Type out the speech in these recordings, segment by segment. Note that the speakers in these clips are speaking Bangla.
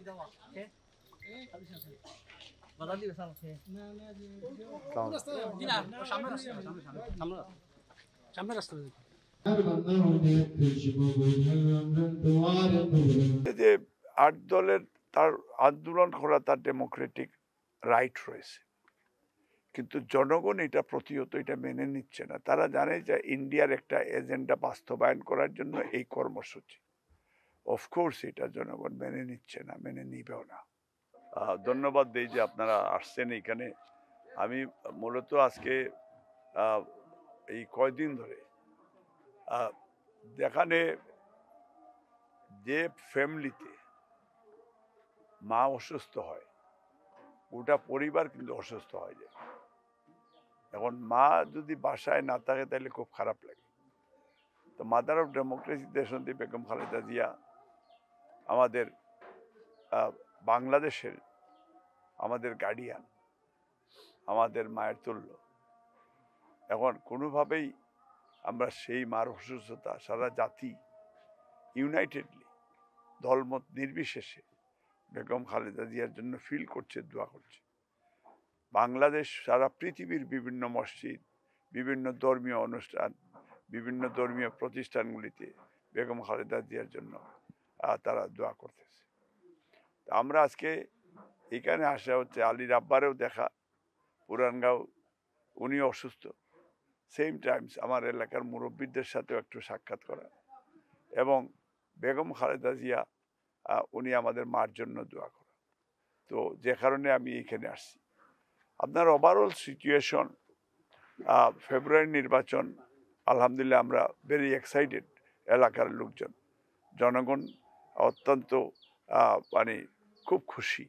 যে ৮ দলের তার আন্দোলন করা তার ডেমোক্রেটিক রাইট রয়েছে, কিন্তু জনগণ এটা প্রতিহত এটা মেনে নিচ্ছে না। তারা জানে যে ইন্ডিয়ার একটা এজেন্ডা বাস্তবায়ন করার জন্য এই কর্মসূচি। অফকোর্স এটা জনগণ মেনে নিচ্ছে না, মেনে নিবেও না। ধন্যবাদ দেই যে আপনারা আসছেন এখানে। আমি মূলত আজকে এই কয়দিন ধরে যেখানে যে ফ্যামিলিতে মা অসুস্থ হয় গোটা পরিবার কিন্তু অসুস্থ হয়ে যায়। এখন মা যদি বাসায় না থাকে তাহলে খুব খারাপ লাগে। তো মাদার অফ ডেমোক্রেসি দেশনেত্রী বেগম খালেদা জিয়া আমাদের বাংলাদেশের আমাদের গার্ডিয়ান, আমাদের মায়ের তুল্য। এখন কোনোভাবেই আমরা সেই মার অসুস্থতা সারা জাতি ইউনাইটেডলি দলমত নির্বিশেষে বেগম খালেদা জিয়ার জন্য ফিল করছে, দোয়া করছে। বাংলাদেশ সারা পৃথিবীর বিভিন্ন মসজিদ, বিভিন্ন ধর্মীয় অনুষ্ঠান, বিভিন্ন ধর্মীয় প্রতিষ্ঠানগুলিতে বেগম খালেদা জিয়ার জন্য তারা দোয়া করতেছে। আমরা আজকে এখানে আসা হচ্ছে আলীর আব্বারেও দেখা, পুরানগাঁও উনি অসুস্থ, সেম টাইমস আমার এলাকার মুরব্বীদের সাথেও একটু সাক্ষাৎ করা, এবং বেগম খালেদা জিয়া উনি আমাদের মার জন্য দোয়া করা। তো যে কারণে আমি এখানে আসছি। আপনার ওভারঅল সিচুয়েশন, ফেব্রুয়ারি নির্বাচন, আলহামদুলিল্লাহ আমরা ভেরি এক্সাইটেড। এলাকার লোকজন, জনগণ অত্যন্ত মানে খুব খুশি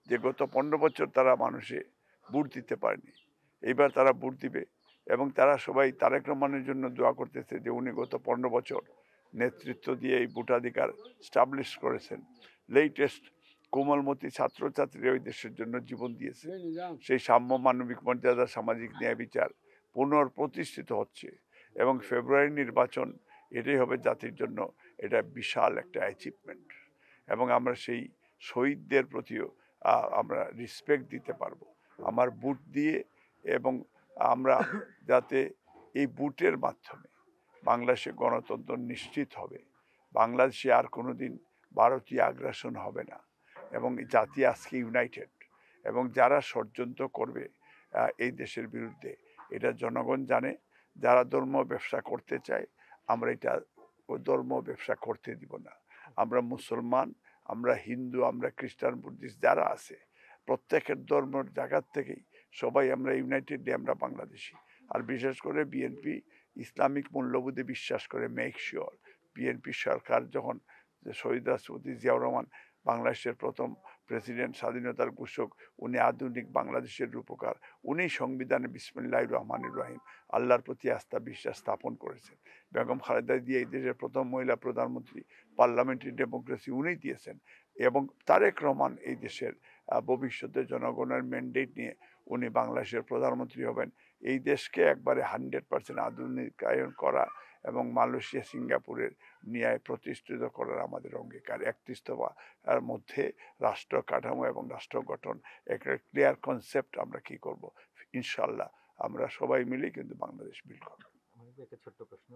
যে গত 15 বছর তারা মানুষে ভোট দিতে পারেনি, এইবার তারা ভোট দিবে। এবং তারা সবাই তারেক রহমানের জন্য দোয়া করতেছে যে উনি গত 15 বছর নেতৃত্ব দিয়ে এই ভোটাধিকার স্টাবলিশ করেছেন। লেটেস্ট কোমলমতি ছাত্রছাত্রীরা ওই দেশের জন্য জীবন দিয়েছে। সেই সাম্য, মানবিক মর্যাদা, সামাজিক ন্যায় বিচার পুনঃপ্রতিষ্ঠিত হচ্ছে। এবং ফেব্রুয়ারি নির্বাচন এটাই হবে জাতির জন্য এটা বিশাল একটা অ্যাচিভমেন্ট। এবং আমরা সেই শহীদদের প্রতিও আমরা রেসপেক্ট দিতে পারবো আমার ভোট দিয়ে। এবং আমরা যাতে এই ভোটের মাধ্যমে বাংলাদেশে গণতন্ত্র নিশ্চিত হবে, বাংলাদেশে আর কোনোদিন ভারতীয় আগ্রাসন হবে না, এবং জাতি আজকে ইউনাইটেড। এবং যারা ষড়যন্ত্র করবে এই দেশের বিরুদ্ধে এটা জনগণ জানে। যারা ধর্ম ব্যবসা করতে চায় আমরা এটা ধর্ম ব্যবসা করতে দিব না। আমরা মুসলমান, আমরা হিন্দু, আমরা খ্রিস্টান, বুদ্ধিস্ট যারা আছে প্রত্যেকের ধর্মের জায়গার থেকেই সবাই আমরা ইউনাইটেডলি আমরা বাংলাদেশি। আর বিশেষ করে বিএনপি ইসলামিক মূল্যবোধে বিশ্বাস করে। মেক শিওর বিএনপি সরকার যখন শহীদ রাষ্ট্রপতি জিয়াউর রহমান বাংলাদেশের প্রথম প্রেসিডেন্ট, স্বাধীনতার ঘোষক, উনি আধুনিক বাংলাদেশের রূপকার, উনি সংবিধানে বিসমিল্লাহির রহমানির রহিম আল্লাহর প্রতি আস্থা বিশ্বাস স্থাপন করেছেন। বেগম খালেদা জিয়া এই দেশের প্রথম মহিলা প্রধানমন্ত্রী, পার্লামেন্টারি ডেমোক্রেসি উনি দিয়েছেন। এবং তারেক রহমান এই দেশের ভবিষ্যতে জনগণের ম্যান্ডেট নিয়ে উনি বাংলাদেশের প্রধানমন্ত্রী হবেন। এই দেশকে একবারে 100% আধুনিকায়ন করা এবং মালয়েশিয়া, সিঙ্গাপুরের ন্যায় প্রতিষ্ঠিত করার আমাদের অঙ্গীকার। 31 দফার মধ্যে রাষ্ট্র কাঠামো এবং রাষ্ট্র গঠন একটা ক্লিয়ার কনসেপ্ট আমরা কি করব। ইনশাল্লাহ আমরা সবাই মিলে কিন্তু বাংলাদেশ বিল্ড করব। একটা ছোট্ট প্রশ্ন